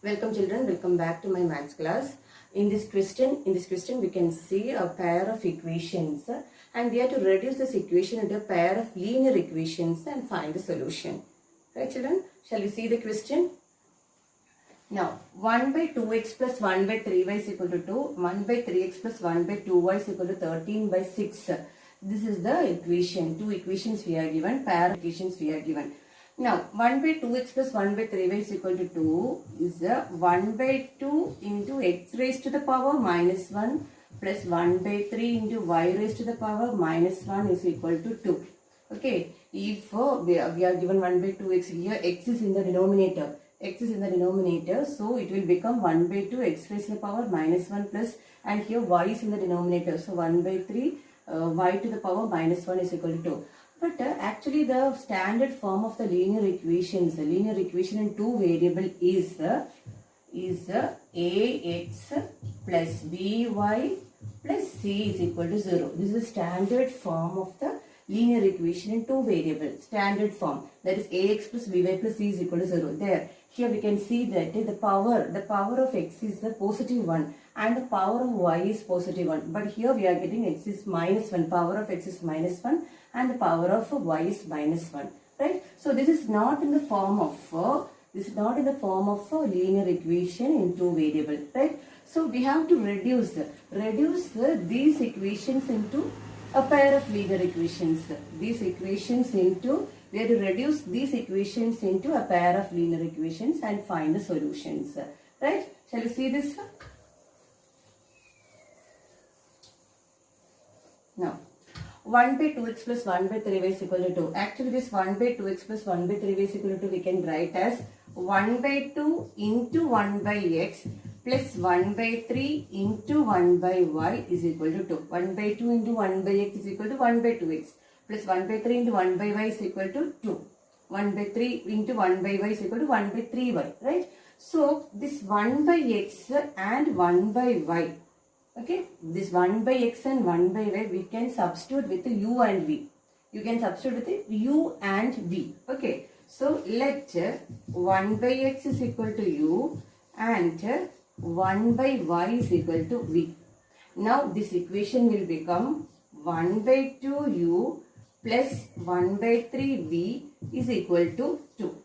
Welcome children, welcome back to my maths class. In this question we can see a pair of equations and we have to reduce this equation into a pair of linear equations and find the solution. Right children, shall we see the question? Now 1 by 2x plus 1 by 3y is equal to 2, 1 by 3x plus 1 by 2y is equal to 13 by 6. This is the equation, two equations we are given, pair of equations we are given. Now 1 by 2x plus 1 by 3y is equal to 2 is 1 by 2 into x raised to the power minus 1 plus 1 by 3 into y raised to the power minus 1 is equal to 2. Okay, if we are given 1 by 2x, here x is in the denominator. X is in the denominator, so it will become 1 by 2 x raised to the power minus 1 plus, and here y is in the denominator, so 1 by 3 y to the power minus 1 is equal to 2. But actually the standard form of the linear equations, the linear equation in two variable is ax plus by plus c is equal to 0. This is the standard form of the linear equation in two variable, standard form, that is ax plus by plus c is equal to 0. There, here we can see that the power of x is the positive 1 and the power of y is positive 1. But here we are getting x is minus 1, power of x is minus 1 and the power of y is minus 1. Right? So this is not in the form of a linear equation in two variable. Right? So we have to reduce these equations into a pair of linear equations. We have to reduce these equations into a pair of linear equations and find the solutions. Right? Shall we see this? Now, 1 by 2x plus 1 by 3y is equal to 2. Actually, this 1 by 2x plus 1 by 3y is equal to 2 we can write as 1 by 2 into 1 by x plus 1 by 3 into 1 by y is equal to 2. 1 by 2 into 1 by x is equal to 1 by 2x plus 1 by 3 into 1 by y is equal to 2. 1 by 3 into 1 by y is equal to 1 by 3y. Right? So, this 1 by x and 1 by y. Okay, this 1 by x and 1 by y we can substitute with u and v. You can substitute with u and v. Okay, so let 1 by x is equal to u and 1 by y is equal to v. Now this equation will become 1 by 2u plus 1 by 3v is equal to 2.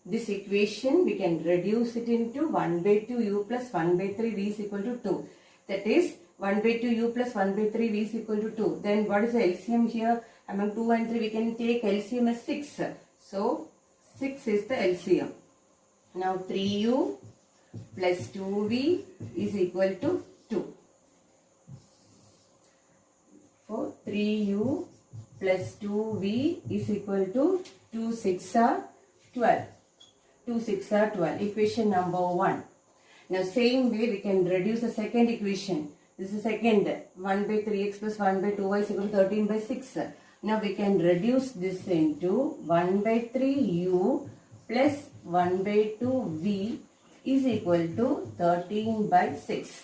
This equation we can reduce it into 1 by 2u plus 1 by 3v is equal to 2. That is 1 by 2u plus 1 by 3v is equal to 2. Then what is the LCM here? Among 2 and 3 we can take LCM as 6. So 6 is the LCM. Now 3u plus 2v is equal to 2. So 3u plus 2v is equal to 2 6 are 12. 2 6 are 12. Equation number 1. Now same way we can reduce the second equation. This is second. 1 by 3x plus 1 by 2y is equal to 13 by 6. Now we can reduce this into 1 by 3u plus 1 by 2v is equal to 13 by 6.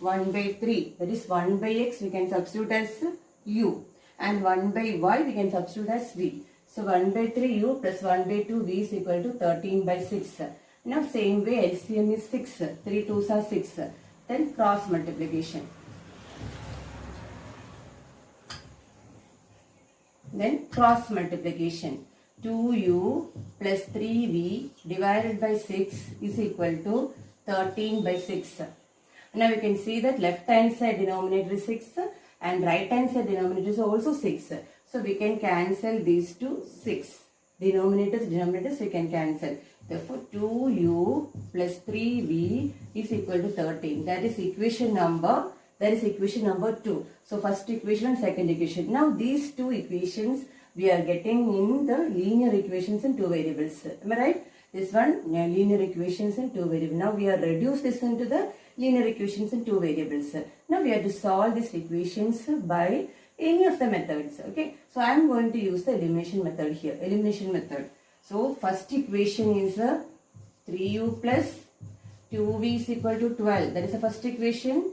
1 by 3, that is 1 by x we can substitute as u and 1 by y we can substitute as v. So 1 by 3u plus 1 by 2v is equal to 13 by 6. Now same way LCM is 6. 3 2s are 6. Then cross multiplication. Then cross multiplication. 2u plus 3v divided by 6 is equal to 13 by 6. Now you can see that left hand side denominator is 6 and right hand side denominator is also 6. So we can cancel these two 6. Denominators we can cancel. Therefore 2u plus 3v is equal to 13. That is equation number 2. So first equation and second equation. Now these two equations we are getting in the linear equations in two variables. Am I right? This one linear equations in two variables. Now we are reduced this into the linear equations in two variables. Now we have to solve these equations by any of the methods. Okay. So I am going to use the elimination method here. Elimination method. So first equation is 3u plus 2v is equal to 12. That is the first equation.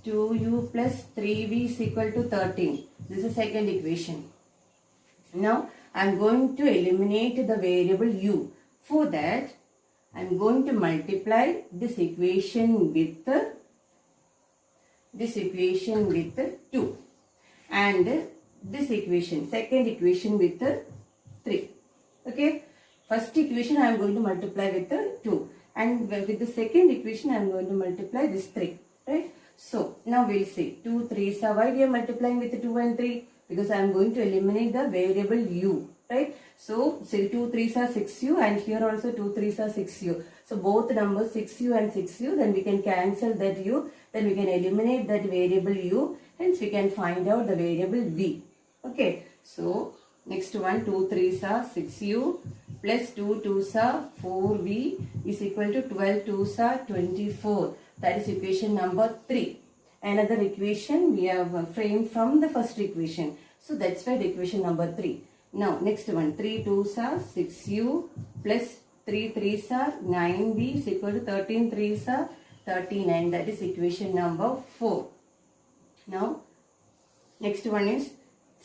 2u plus 3v is equal to 13. This is the second equation. Now I am going to eliminate the variable u. For that I'm going to multiply this equation with 2 and this equation, second equation with 3. Okay, first equation I am going to multiply with 2 and with the second equation I am going to multiply this 3, right? So now we'll see 2 3s are, why we are multiplying with 2 and 3? Because I am going to eliminate the variable u, right? So say 2 3s are 6u and here also 2 3s are 6u. So both numbers 6u and 6u, then we can cancel that u, then we can eliminate that variable u, hence we can find out the variable v. Okay, so next one, 2 3s are 6u plus 2 2s are 4v is equal to 12 2s are 24. That is equation number 3. Another equation we have framed from the first equation. So that's why the equation number 3. Now next one, 3 2s are 6u plus 3 3s are 9v is equal to 13 3s are 39. That is equation number 4. Now next one is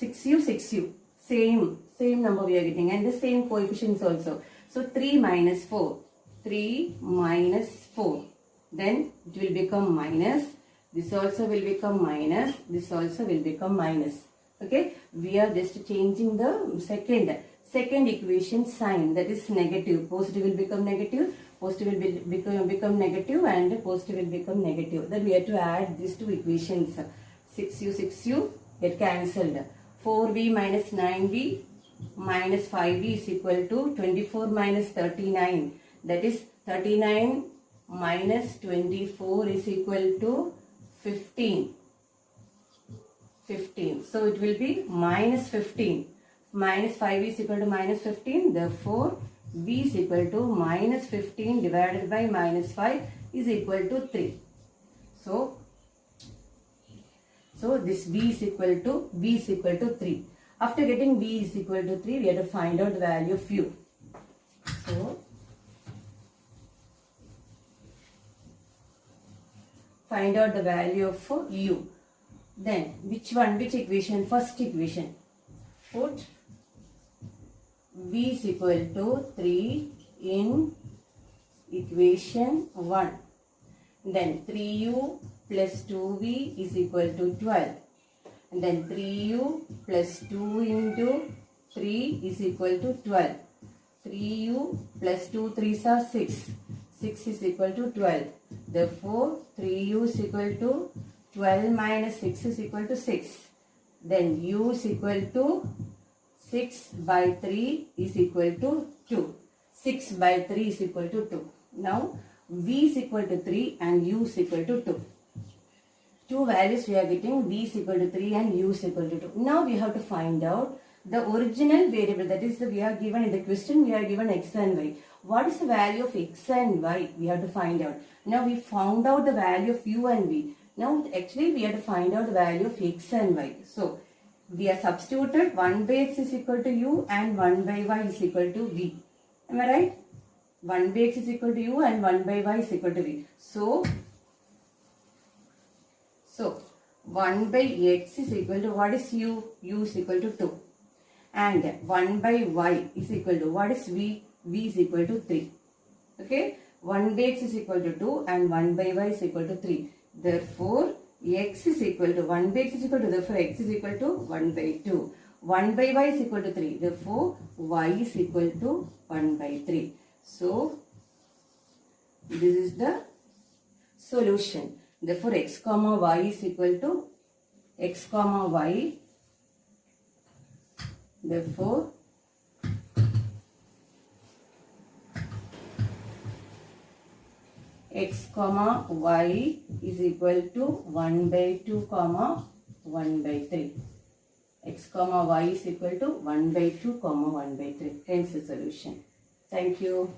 6u. Same number we are getting and the same coefficients also. So 3 minus 4. Then it will become minus. This also will become minus. This also will become minus. Okay. We are just changing the second equation sign, that is negative. Positive will become negative. Positive will become negative and positive will become negative. Then we have to add these two equations. 6u get cancelled. 4v minus 9v minus 5v is equal to 24 minus 39. That is 39 minus 24 is equal to 15. So it will be minus 15. Minus 5 is equal to minus 15. Therefore, v is equal to minus 15 divided by minus 5 is equal to 3. So this v is equal to 3. After getting v is equal to 3, we have to find out the value of u. So find out the value of u. Then which equation? First equation. Put v is equal to 3 in equation 1. Then 3u plus 2v is equal to 12. And then 3u plus 2 into 3 is equal to 12. 3u plus 2 3s are 6. 6 is equal to 12. Therefore, 3u is equal to 12 minus 6 is equal to 6. Then u is equal to 6 by 3 is equal to 2. 6 by 3 is equal to 2. Now, v is equal to 3 and u is equal to 2. Two values we are getting, v is equal to 3 and u is equal to 2. Now we have to find out the original variable, that is we are given in the question, we are given x and y. What is the value of x and y? We have to find out. Now we found out the value of u and v. Now actually we have to find out the value of x and y. So we are substituted 1 by x is equal to u and 1 by y is equal to v. Am I right? 1 by x is equal to u and 1 by y is equal to v. So 1 by x is equal to, what is u? U is equal to 2. And 1 by y is equal to, what is v? V is equal to 3. Okay? 1 by x is equal to 2 and 1 by y is equal to 3. Therefore, x is equal to 1 by x is equal to, therefore x is equal to 1 by 2. 1 by y is equal to 3. Therefore, y is equal to 1 by 3. So, this is the solution. Therefore, x comma y is equal to x comma y. Therefore, x comma y is equal to 1 by 2 comma 1 by 3. X comma y is equal to 1 by 2 comma 1 by 3. Hence the solution. Thank you.